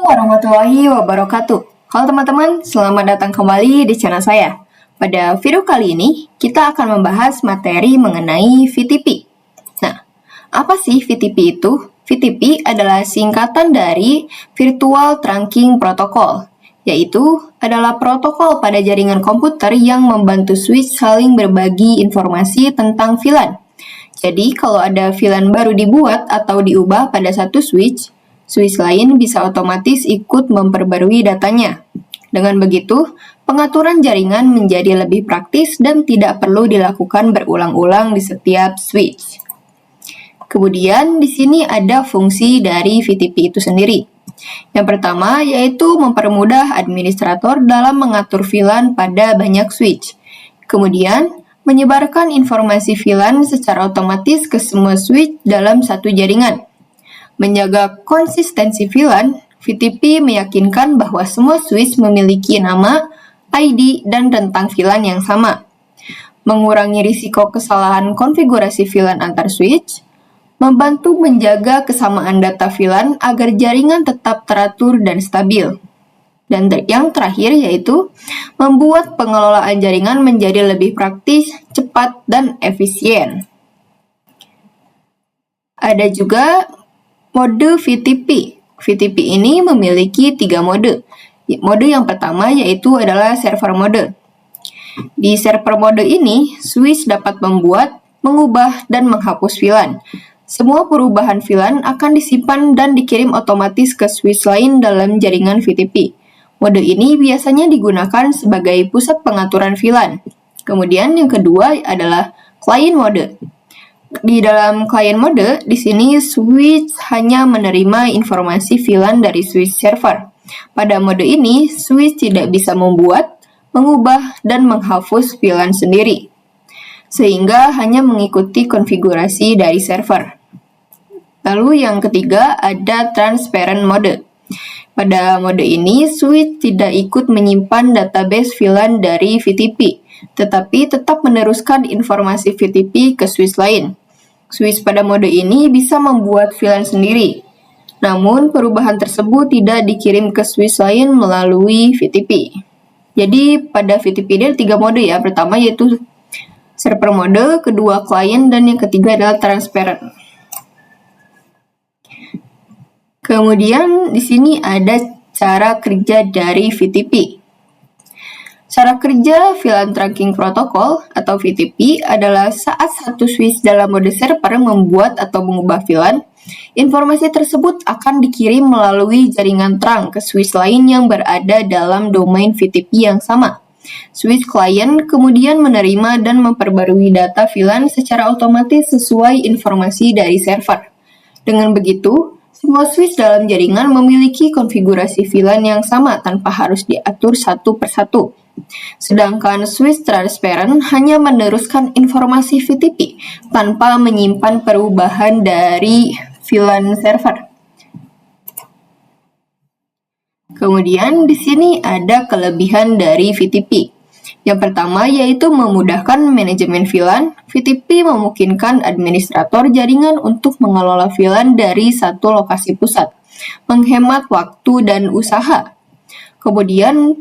warahmatullahi wabarakatuh. Halo teman-teman, selamat datang kembali di channel saya. Pada video kali ini, kita akan membahas materi mengenai VTP. Nah, apa sih VTP itu? VTP adalah singkatan dari Virtual Trunking Protocol, yaitu adalah protokol pada jaringan komputer yang membantu switch saling berbagi informasi tentang VLAN. Jadi, kalau ada VLAN baru dibuat atau diubah pada satu switch lain bisa otomatis ikut memperbarui datanya. Dengan begitu, pengaturan jaringan menjadi lebih praktis dan tidak perlu dilakukan berulang-ulang di setiap switch. Kemudian, di sini ada fungsi dari VTP itu sendiri. Yang pertama yaitu mempermudah administrator dalam mengatur VLAN pada banyak switch. Kemudian, menyebarkan informasi VLAN secara otomatis ke semua switch dalam satu jaringan. Menjaga konsistensi VLAN, VTP meyakinkan bahwa semua switch memiliki nama, ID, dan rentang VLAN yang sama. Mengurangi risiko kesalahan konfigurasi VLAN antar switch, membantu menjaga kesamaan data VLAN agar jaringan tetap teratur dan stabil. Dan yang terakhir yaitu membuat pengelolaan jaringan menjadi lebih praktis, cepat, dan efisien. Ada juga mode VTP. VTP ini memiliki 3 mode. Mode yang pertama yaitu adalah server mode. Di server mode ini, switch dapat membuat, mengubah, dan menghapus VLAN. Semua perubahan VLAN akan disimpan dan dikirim otomatis ke switch lain dalam jaringan VTP. Mode ini biasanya digunakan sebagai pusat pengaturan VLAN. Kemudian yang kedua adalah client mode. Di dalam client mode, di sini switch hanya menerima informasi VLAN dari switch server. Pada mode ini, switch tidak bisa membuat, mengubah, dan menghapus VLAN sendiri, sehingga hanya mengikuti konfigurasi dari server. Lalu yang ketiga ada transparent mode. Pada mode ini, switch tidak ikut menyimpan database VLAN dari VTP, tetapi tetap meneruskan informasi VTP ke switch lain. Switch pada mode ini bisa membuat VLAN sendiri, namun perubahan tersebut tidak dikirim ke switch lain melalui VTP. Jadi pada VTP ada 3 mode ya, pertama yaitu server mode, kedua client, dan yang ketiga adalah transparent. Kemudian di sini ada cara kerja dari VTP. Cara kerja VLAN Trunking Protocol atau VTP adalah saat satu switch dalam mode server membuat atau mengubah VLAN, informasi tersebut akan dikirim melalui jaringan trunk ke switch lain yang berada dalam domain VTP yang sama. Switch client kemudian menerima dan memperbarui data VLAN secara otomatis sesuai informasi dari server. Dengan begitu, semua switch dalam jaringan memiliki konfigurasi VLAN yang sama tanpa harus diatur satu persatu. Sedangkan switch transparent hanya meneruskan informasi VTP tanpa menyimpan perubahan dari VLAN server. Kemudian di sini ada kelebihan dari VTP. Yang pertama yaitu memudahkan manajemen VLAN. VTP memungkinkan administrator jaringan untuk mengelola VLAN dari satu lokasi pusat, menghemat waktu dan usaha. Kemudian,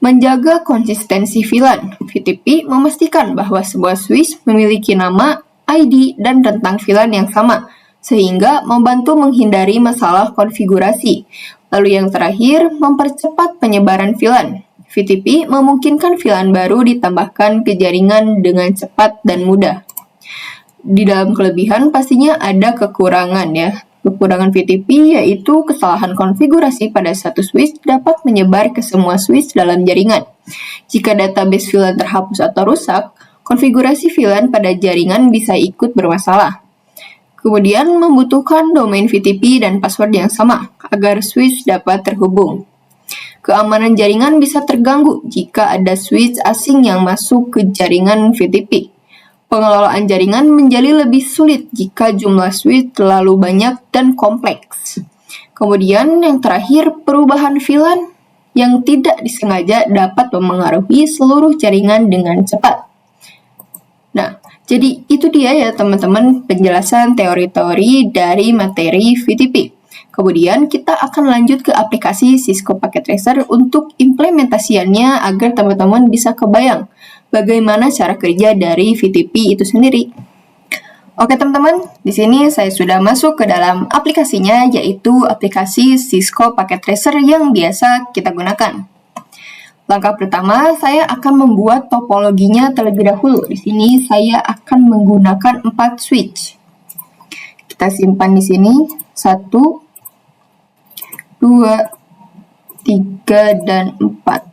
menjaga konsistensi VLAN. VTP memastikan bahwa sebuah switch memiliki nama, ID, dan rentang VLAN yang sama, sehingga membantu menghindari masalah konfigurasi. Lalu yang terakhir, mempercepat penyebaran VLAN. VTP memungkinkan VLAN baru ditambahkan ke jaringan dengan cepat dan mudah. Di dalam kelebihan pastinya ada kekurangan ya. Kekurangan VTP yaitu kesalahan konfigurasi pada satu switch dapat menyebar ke semua switch dalam jaringan. Jika database VLAN terhapus atau rusak, konfigurasi VLAN pada jaringan bisa ikut bermasalah. Kemudian membutuhkan domain VTP dan password yang sama agar switch dapat terhubung. Keamanan jaringan bisa terganggu jika ada switch asing yang masuk ke jaringan VTP. Pengelolaan jaringan menjadi lebih sulit jika jumlah switch terlalu banyak dan kompleks. Kemudian yang terakhir, perubahan VLAN yang tidak disengaja dapat memengaruhi seluruh jaringan dengan cepat. Nah, jadi itu dia ya teman-teman penjelasan teori-teori dari materi VTP. Kemudian kita akan lanjut ke aplikasi Cisco Packet Tracer untuk implementasiannya agar teman-teman bisa kebayang bagaimana cara kerja dari VTP itu sendiri. Oke teman-teman, di sini saya sudah masuk ke dalam aplikasinya, yaitu aplikasi Cisco Packet Tracer yang biasa kita gunakan. Langkah pertama, saya akan membuat topologinya terlebih dahulu. Di sini saya akan menggunakan 4 switch. Kita simpan di sini 1, 2, 3, dan 4.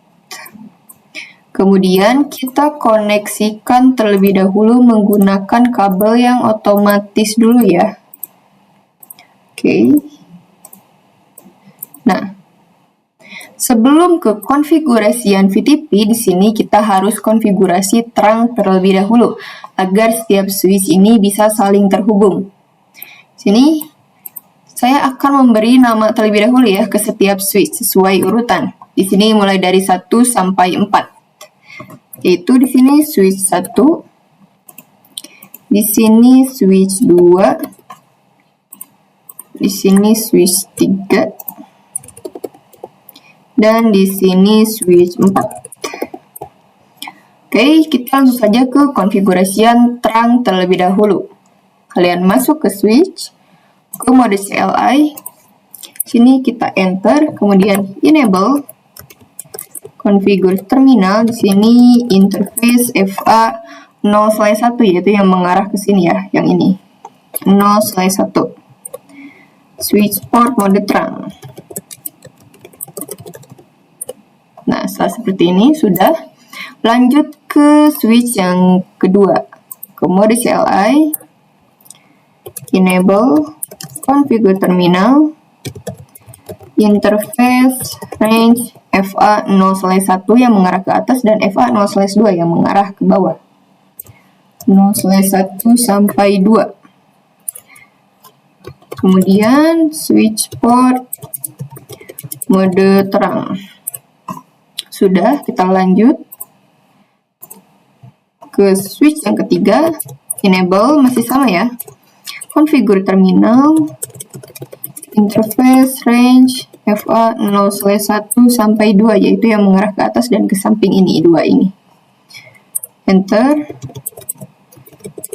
Kemudian kita koneksikan terlebih dahulu menggunakan kabel yang otomatis dulu ya. Oke. Nah, sebelum ke konfigurasian VTP, di sini kita harus konfigurasi terang terlebih dahulu agar setiap switch ini bisa saling terhubung. Sini saya akan memberi nama terlebih dahulu ya ke setiap switch sesuai urutan. Di sini mulai dari 1 sampai 4. Yaitu di sini switch 1, di sini switch 2, di sini switch 3, dan di sini switch 4. Oke, kita langsung saja ke konfigurasian terang terlebih dahulu. Kalian masuk ke switch, ke mode CLI, sini kita enter, kemudian enable, configure terminal, di sini interface FA 0/1 yaitu yang mengarah ke sini ya, yang ini 0/1. Switch port mode terang. Nah, setelah seperti ini sudah. Lanjut ke switch yang kedua, ke mode CLI, enable, configure terminal, interface range FA 0/1 yang mengarah ke atas dan FA 0/2 yang mengarah ke bawah. 0/1 sampai 2. Kemudian switch port mode terang. Sudah, kita lanjut ke switch yang ketiga, enable, masih sama ya. Configure terminal, interface range FA 0/1 sampai 2 yaitu yang mengarah ke atas dan ke samping ini, 2 ini. Enter.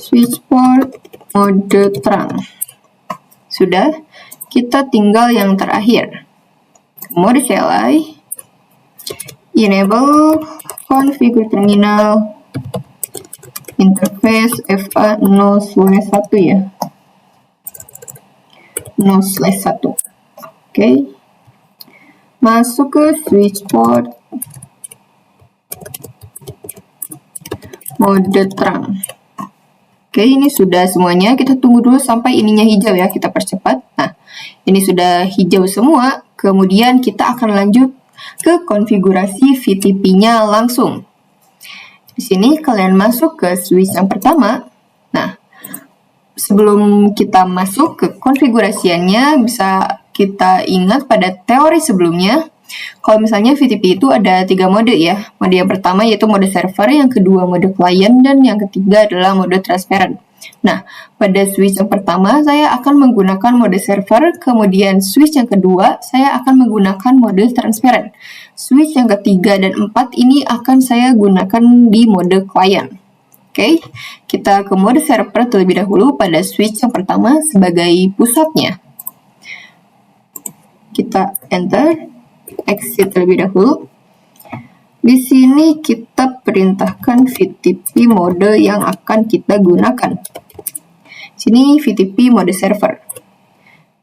Switch port mode terang. Sudah, kita tinggal yang terakhir. Mode CLI, enable, configure terminal, interface FA 0/1 ya. 0/1. Oke. Masuk ke switch port mode terang. Oke, ini sudah semuanya. Kita tunggu dulu sampai ininya hijau ya, kita percepat. Nah, ini sudah hijau semua. Kemudian kita akan lanjut ke konfigurasi VTP-nya langsung. Di sini kalian masuk ke switch yang pertama. Nah, sebelum kita masuk ke konfigurasiannya, bisa kita ingat pada teori sebelumnya, kalau misalnya VTP itu ada 3 mode ya. Mode yang pertama yaitu mode server, yang kedua mode client, dan yang ketiga adalah mode transparent. Nah, pada switch yang pertama saya akan menggunakan mode server, kemudian switch yang kedua saya akan menggunakan mode transparent. Switch yang ketiga dan 4 ini akan saya gunakan di mode client. Oke, kita ke mode server terlebih dahulu pada switch yang pertama sebagai pusatnya. Kita enter, exit terlebih dahulu. Di sini kita perintahkan VTP mode yang akan kita gunakan. Sini VTP mode server.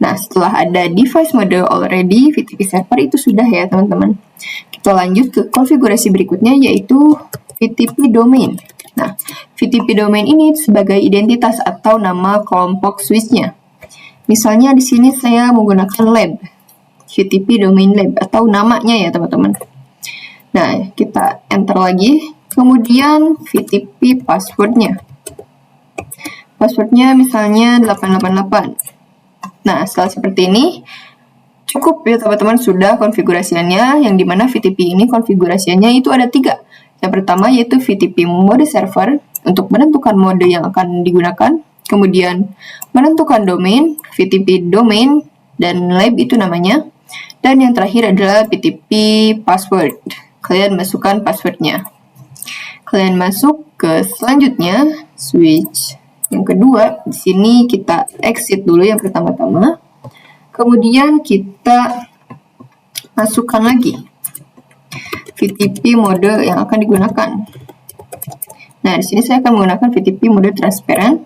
Nah, setelah ada device mode already, VTP server itu sudah ya teman-teman. Kita lanjut ke konfigurasi berikutnya yaitu VTP domain. Nah, VTP domain ini sebagai identitas atau nama kelompok switch-nya. Misalnya di sini saya menggunakan lab. VTP domain lab atau namanya ya teman-teman. Nah, kita enter lagi. Kemudian VTP passwordnya. Passwordnya misalnya 888. Nah, setelah seperti ini, cukup ya teman-teman, sudah konfigurasiannya, yang dimana VTP ini konfigurasiannya itu ada 3. Yang pertama yaitu VTP mode server untuk menentukan mode yang akan digunakan. Kemudian menentukan domain, VTP domain, dan lab itu namanya. Dan yang terakhir adalah PTP password. Kalian masukkan passwordnya. Kalian masuk ke selanjutnya, switch. Yang kedua, di sini kita exit dulu yang pertama-tama. Kemudian kita masukkan lagi VTP mode yang akan digunakan. Nah, di sini saya akan menggunakan VTP mode transparent.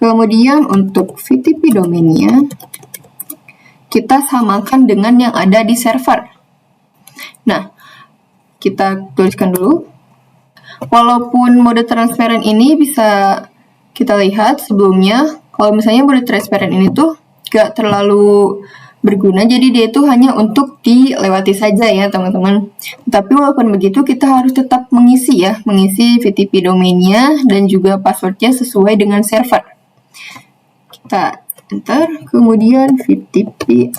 Kemudian untuk VTP domainnya, kita samakan dengan yang ada di server. Nah, kita tuliskan dulu. Walaupun mode transparent ini bisa kita lihat sebelumnya, kalau misalnya mode transparent ini tuh gak terlalu berguna, jadi dia itu hanya untuk dilewati saja ya teman-teman. Tapi walaupun begitu, kita harus tetap mengisi VTP domainnya dan juga passwordnya sesuai dengan server. Kita enter, kemudian VTP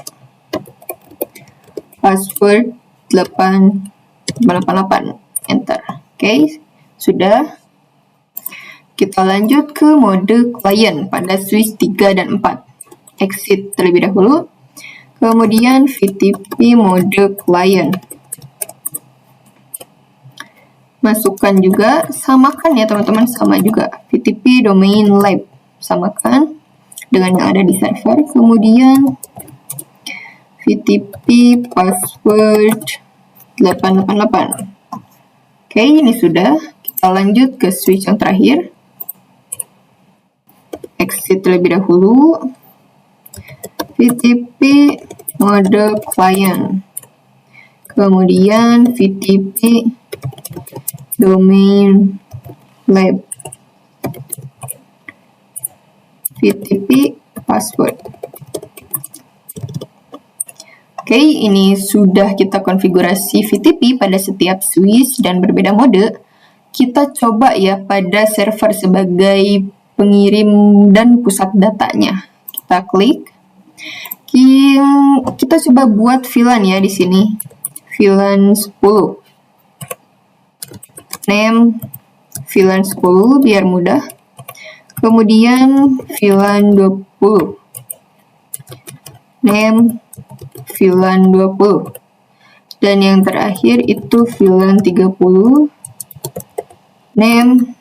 password 888, enter. Oke, sudah. Kita lanjut ke mode client pada switch 3 dan 4. Exit terlebih dahulu. Kemudian VTP mode client. Masukkan juga, samakan ya teman-teman, sama juga. VTP domain lab, samakan dengan yang ada di server. Kemudian VTP password 888. Oke, ini sudah. Kita lanjut ke switch yang terakhir. Exit terlebih dahulu. VTP mode client. Kemudian VTP domain lab. VTP password. Oke, ini sudah kita konfigurasi VTP pada setiap switch dan berbeda mode. Kita coba ya pada server sebagai pengirim dan pusat datanya. Kita klik. Kita coba buat VLAN ya di sini. VLAN 10. Name VLAN 10 biar mudah. Kemudian VLAN 20. Name VLAN 20. Dan yang terakhir itu VLAN 30. Name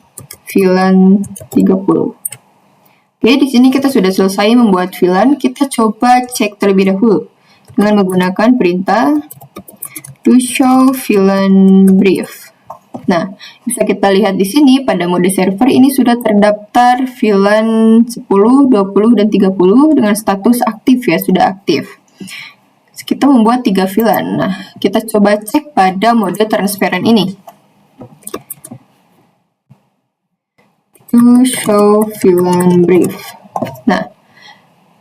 VLAN 30. Oke, di sini kita sudah selesai membuat VLAN. Kita coba cek terlebih dahulu dengan menggunakan perintah to show VLAN brief. Nah, bisa kita lihat di sini pada mode server ini sudah terdaftar VLAN 10, 20, dan 30 dengan status aktif ya, sudah aktif. Kita membuat 3 VLAN. Nah, kita coba cek pada mode transparent ini. To show VLAN brief. Nah,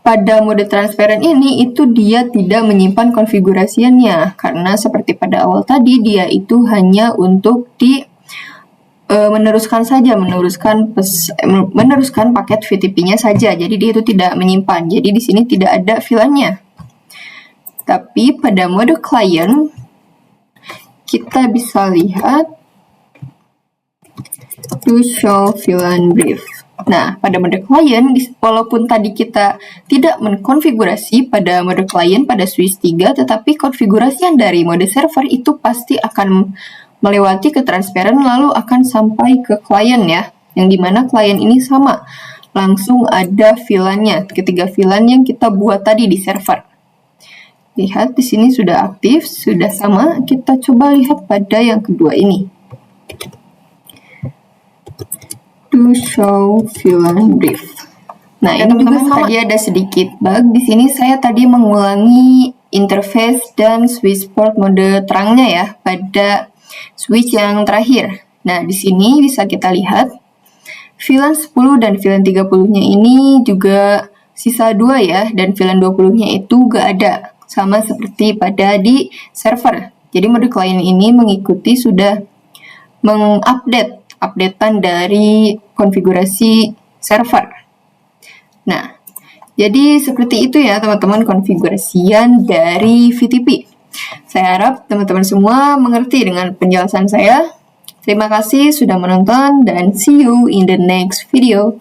pada mode transparent ini itu dia tidak menyimpan konfigurasiannya karena seperti pada awal tadi dia itu hanya untuk meneruskan paket VTP-nya saja. Jadi dia itu tidak menyimpan. Jadi di sini tidak ada VLAN-nya. Tapi pada mode client kita bisa lihat to show VLAN brief. Nah, pada mode client, walaupun tadi kita tidak mengkonfigurasi pada mode client pada switch 3, tetapi konfigurasian dari mode server itu pasti akan melewati ke transparent lalu akan sampai ke client ya, yang dimana client ini sama, langsung ada VLAN-nya, ketiga VLAN yang kita buat tadi di server. Lihat di sini sudah aktif, sudah sama. Kita coba lihat pada yang kedua ini. To show VLAN brief. Nah, ini juga tadi ada sedikit bug. Di sini saya tadi mengulangi interface dan switch port mode terangnya ya pada switch yang terakhir. Nah, di sini bisa kita lihat VLAN 10 dan VLAN 30-nya ini juga sisa 2 ya, dan VLAN 20-nya itu gak ada. Sama seperti pada di server. Jadi mode client ini mengikuti sudah updatean dari konfigurasi server. Nah, jadi seperti itu ya teman-teman konfigurasian dari VTP. Saya harap teman-teman semua mengerti dengan penjelasan saya. Terima kasih sudah menonton dan see you in the next video.